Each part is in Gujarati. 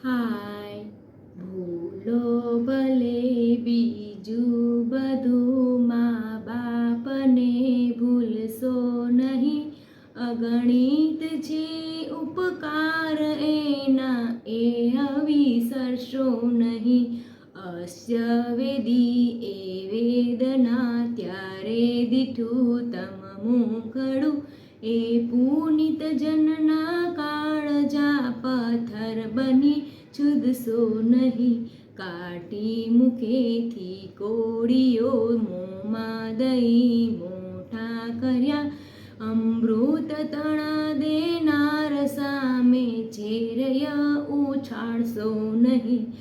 હાય ભૂલો ભલે બીજું બધું, મા બાપને ભૂલશો નહીં. અગણિત છે ઉપકાર એના, એ અવિસરશો નહીં. અસ્ય વેદી એ વેદના, ત્યારે દીઠું તમ મુખડું. એ પુનિત જનના કાળજા, પથ્થર બની છૂદશો નહીં. કાટી મુખેથી કોળીઓ, મોંમાં દહીં મોઠા કર્યા. અમૃત તણા દેનાર સામે, ઝેરય ઉછાળશો નહીં.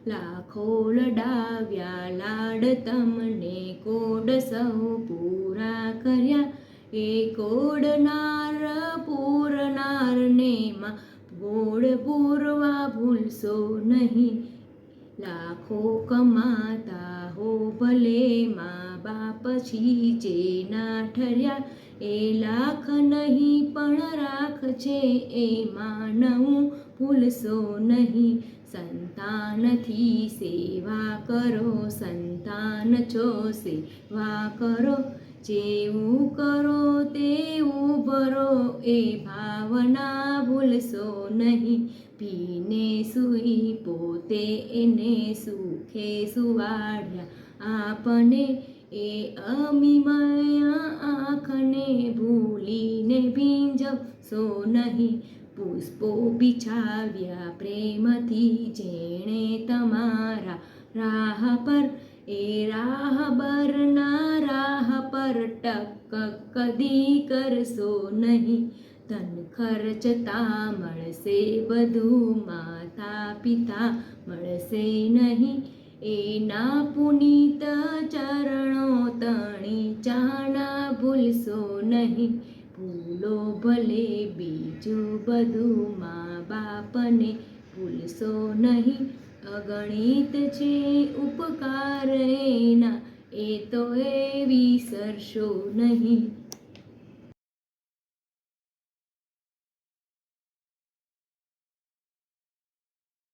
લાખો લડાવ્યા લાડ તમને, કોડ સૌ પૂરા કર્યા. એ કોડનાર પૂરનારને માં ગોળ પૂરવા ભૂલશો નહીં. લાખો કમાતા હો ભલે, મા બાપ પછી ના ઠર્યા. એ લાખ નહીં પણ રાખ છે, એ માનવું ભૂલશો નહીં. સંતાનથી સેવા કરો, સંતાન છો સેવા કરો. જેવું કરો તેવું ભરો, એ ભાવના ભૂલશો નહીં. ભીને સૂઈ પોતે એને સુખે સુવાડ્યા આપને. એ અમીમય આંખને ભૂલીને ભીંજવશો નહીં. પુષ્પો બિછાવ્યા પ્રેમથી, જેણે તમારા રાહ પર. એ રાહબરના રાહ પર ટક કદી કરશો નહીં. ધન ખર્ચતા મળશે બધું, માતા પિતા મળશે નહીં. એના પુનિત ચરણો તણી ચાણા ભૂલશો નહીં. ભૂલો ભલે બીજું બધું, મા બાપને ભૂલશો નહીં. અગણિત છે ઉપકાર એના, એ તો એ વિસરશો નહીં.